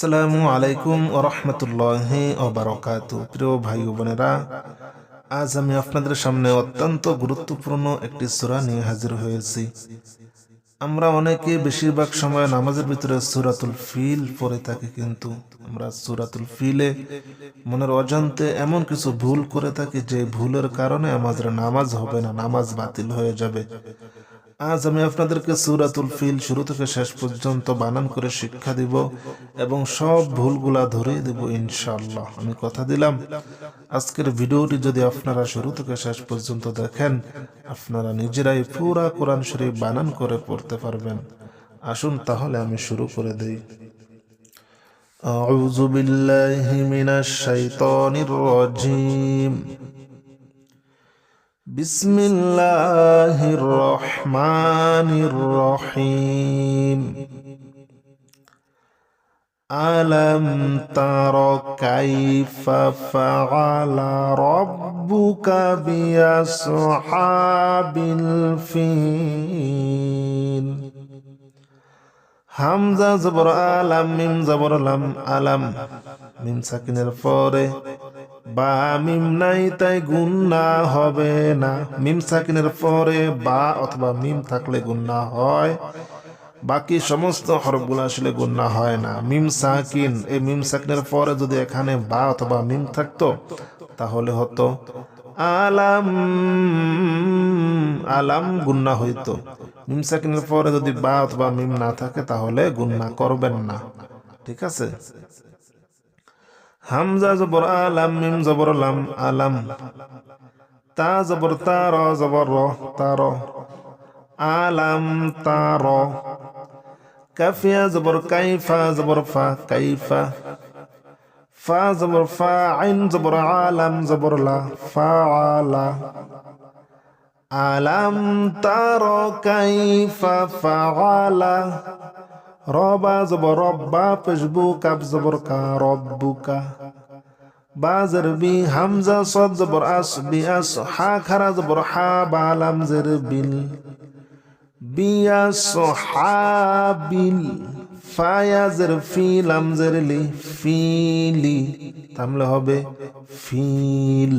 আসসালামু আলাইকুম ওয়া রাহমাতুল্লাহি ওয়া বারাকাতুহু। প্রিয় ভাই ও বোনেরা, আজ আমি আপনাদের সামনে অত্যন্ত গুরুত্বপূর্ণ একটি সূরা নিয়ে হাজির হয়েছি। আমরা অনেকে বেশিরভাগ সময় নামাজের ভিতরে সূরাতুল ফিল পড়ে থাকি, কিন্তু আমরা সূরাতুল ফিলে মনের অজান্তে এমন কিছু ভুল করে থাকি যে ভুলের কারণে আমাদের নামাজ হবে না, নামাজ বাতিল হয়ে যাবে। আজ আমি আপনাদেরকে সূরাতুল ফিল শুরু থেকে শেষ পর্যন্ত বানান করে শিক্ষা দিব এবং সব ভুলগুলা ধরিয়ে দেব ইনশাআল্লাহ। আমি কথা দিলাম, আজকের ভিডিওটি যদি আপনারা শুরু থেকে শেষ পর্যন্ত দেখেন, আপনারা নিজেরাই পুরা কোরআন শরীফ বানান করে পড়তে পারবেন। আসুন তাহলে আমি শুরু করে দেই। আউযু বিল্লাহি মিনাশ শাইতানির রাজিম। বিসমিল্লাহির রহমানির রহিম। আলাম তারা কাইফা ফাআলা রাব্বুকা বিআসহাবিল ফিল। হামজা জবর আলাম, মিম জবর লাম, আলাম মিম সাকিনের পরে বা মিম নাই তাই গুন্না হবে না। মিম সাকিনের পরে বা অথবা মিম থাকলে গুন্না হয়, বাকি সমস্ত হরফগুলো আসলে গুন্না হয় না। মিম সাকিন, এই মিম সাকিনের পরে যদি এখানে বা অথবা মিম থাকতো তাহলে হতো আলাম, আলাম গুন্না হইতো। মিম সাকিনের পরে যদি বা অথবা মিম না থাকে তাহলে গুন্না করবেন না, ঠিক আছে। হামজা জবর আলাম, মিম জবর লাম, আলাম। তা জবর তা, র জবর র, তার। আলাম তার। কাফিয়া জবর কাইফা, জবর ফা, কাইফা। ফা জবর ফা, আইন জবর আলাম, জবর লা, ফাআলা। আলাম তার কাইফা ফাআলা। রবা জবর রব্বা, পেশবু, কাব জবর কা, রব্বুকা। বাজর বি, হামজা সদ জবর আস, বি আস। হা খারা জবর হা, বালাম জের বিল, বিয়াস হাবিল। ফায়া জের ফি, লাম জের লি, ফিলি। তাহলে হবে ফিল।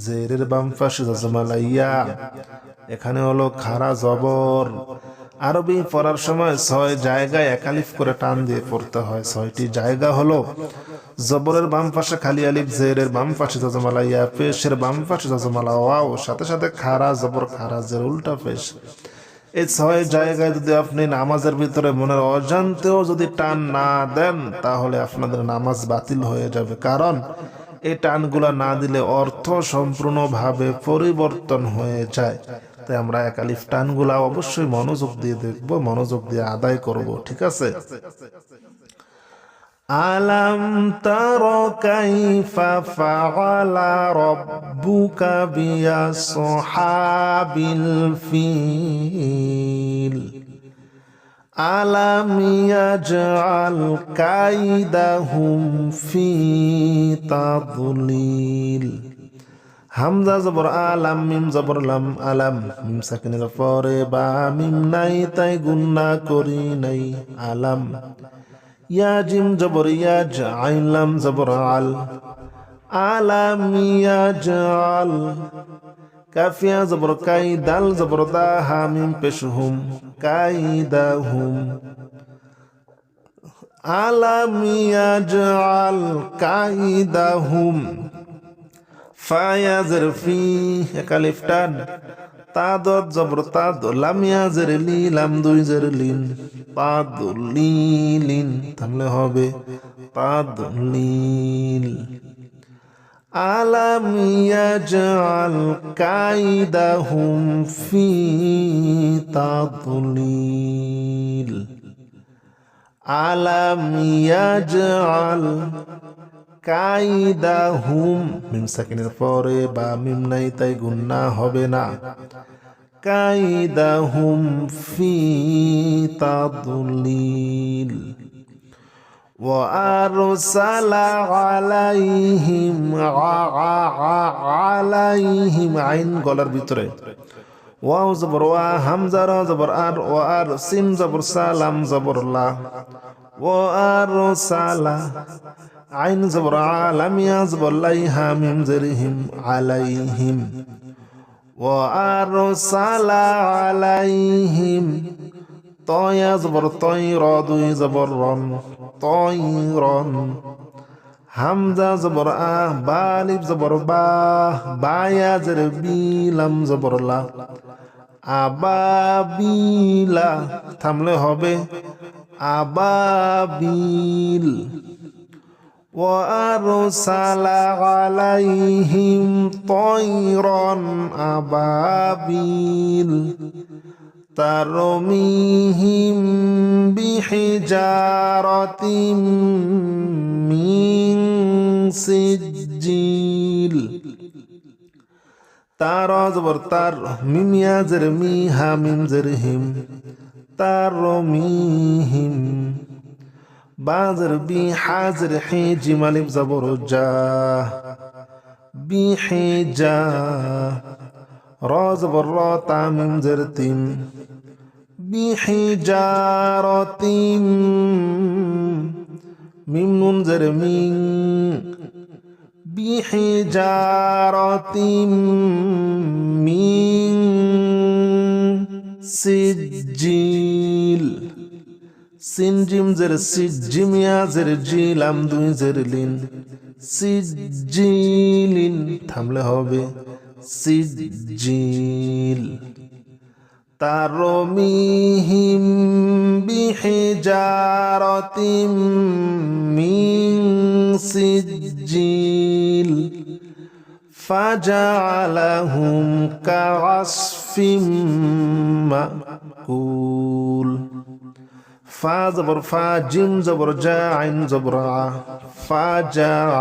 জেরের বাম পাশে জজমালাইয়া, এখানে হলো খারা জবর। আরবি পড়ার সময় 6 জায়গায় একালিফ করে টান দিয়ে পড়তে হয়। 6টি জায়গা হলো জবরের বাম পাশে খালি আলিফ, জেরের বাম পাশে জজমালাইয়া, পেশের বাম পাশে জজমালা ওয়াও, সাথে সাথে খারা জবর, খারা জের উল্টা পেশ। এই 6 জায়গায় যদি আপনি নামাজের ভিতরে মনের অজান্তেও যদি টান না দেন তাহলে আপনাদের নামাজ বাতিল হয়ে যাবে, কারণ এই টানগুলা না দিলে অর্থ সম্পূর্ণভাবে পরিবর্তন হয়ে যায়। তাই আমরা একালিফ টানগুলা অবশ্যই মনোযোগ দিয়ে দেখব, মনোযোগ দিয়ে আদায় করব, ঠিক আছে। আলাম তারা কাইফা ফাআলা রাব্বুকা বিআসহাবিল ফিল। আলাম ইয়াজআল কাইদাহুম ফি তাদলিল। হামজা জবর আলাম, মিম জবর লাম, আলাম মিম সাকিনের পরে বা মিম নাই তাই গুন্না করি নাই, আলাম। ইয়া জিম জবর ইয়াজ, আইন লাম জবর আল, আলাম ইয়াজআল। কাফিয়া জবর কাই, দাল জবর দা, হা মিম পেশ হুম, কাইদাহুম। আলাম ইয়াজআল কাইদাহুম। ফায়া জের ফি, একালিফ টান। তাদত জবর তাদ, লাম ইয়া জের লি, লাম দুই জের লিন, তাদলিলিন। তাহলে হবে তাদলিল। আলাম ইয়াজআল কাইদাহুম ফি তাদলিল। আলাম ইয়াজআল কাইদাহুম, মিম সাকিনের পরে বা মিম নাই তাই গুন্না হবে না, কাইদাহুম ফি তাদলিল। ওয়া আরসালা আলাইহিম, আলাইহিম আইন গলার ভিতরে, ওয়াও জবর ওয়া, হামজা রা জবর আর, ওয়া আর, সিন জবর সা, লাম জবর লা, وأرسل عين زبر عالم يزبر ليها من زرهم عليهم وأرسل عليهم طي زبر طير دوي زبر طيرا همزة زبر بالف زبر با يا زربي لم زبر لا আবাবিলা থামলে হবে আবাবিল وأرسل عليهم طيرا أبابيل ترميهم بحجارة من سجيل তার জবর তার মিম ইয়া জের মি হা মিম জের হিম তার মিহিম বা জের বি হা জের হি জিম আলিফ জবর জা বি হি জা র জবর র তা মিম জের তিম বি হি জা র তিম মিম নুন জের মিং بحجارة من سجيل سنجم زر سجم يا زر جيل أمدوي زر لين سجيل থামলে হবে سجيل ترميهم بحجارة من سجيل فجعلهم كعصف مأكول فا زبر فا جيم زبر جا عين زبر ع فجع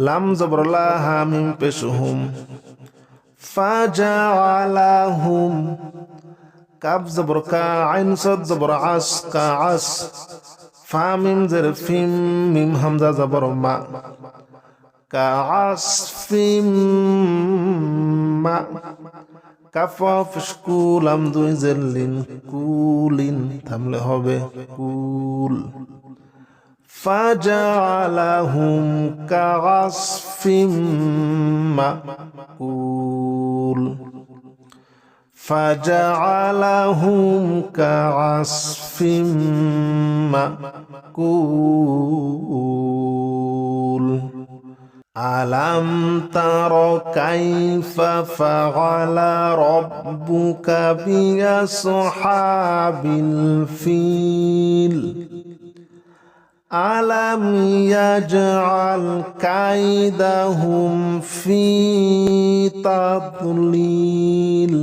لم زبر لا ها ميم بشهم فجعلهم كاف زبر كا عين صد زبر عس كعس فا ميم زر فيم ميم همزة زبر ما كعصف ما كاف فشكول أمدوي زلين كولين থামলে হবে كول فجعلهم كعصف مأكول فجعلهم كعصف مأكول ألم تر كيف فعل ربك بأصحاب الفيل ألم يجعل كيدهم في تضليل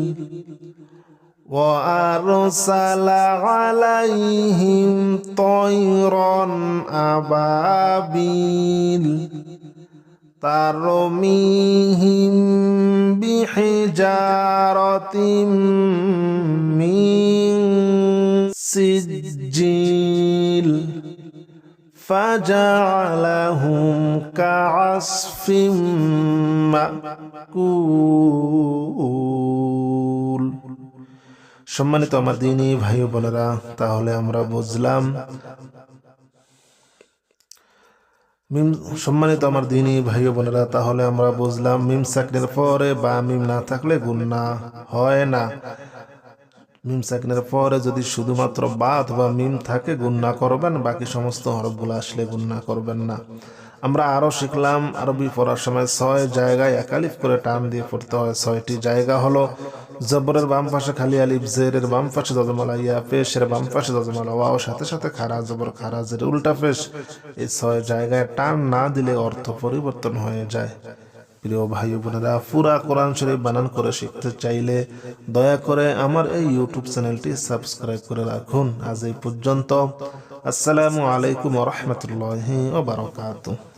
وأرسل عليهم طيرا أبابيل ترميهم بحجارة من سجيل فجعلهم كعصف مأكول সম্মানিত আমার দিনী ভাই বোনেরা, তাহলে আমরা বুঝলাম সম্মানিত আমার দিনী ভাই বোনেরা তাহলে আমরা বুঝলাম মিম সাকিনের পরে বা মিম না থাকলে গুণনা হয় না। মিম সাকিনের পরে যদি শুধুমাত্র বা অথবা মিম থাকে গুণনা করবেন, বাকি সমস্ত হরফগুলো আসলে গুণনা করবেন না। আমরা আরো শিখলাম আরবি পড়ার সময় 6 জায়গায় একালিফ করে টান দিয়ে পড়তে হয়। 6টি জায়গা হলো জবরের বাম পাশে খালি আলিফ, জেরের বাম পাশে যজমালা ইয়া, পেশের বাম পাশে যজমালা ওয়াও, সাথে সাথে খারা জবর খারা জের উল্টা পেশ। এই 6 জায়গায় টান না দিলে অর্থ পরিবর্তন হয়ে যায়। প্রিয় ভাই বোনেরা, পুরা কোরআন শরীফ বানান করে শিখতে চাইলে দয়া করে আমার এই ইউটিউব চ্যানেলটি সাবস্ক্রাইব করে রাখুন। আজ এই পর্যন্ত। আসসালামু আলাইকুম ওয়া রাহমাতুল্লাহি ওয়া বারাকাতুহু।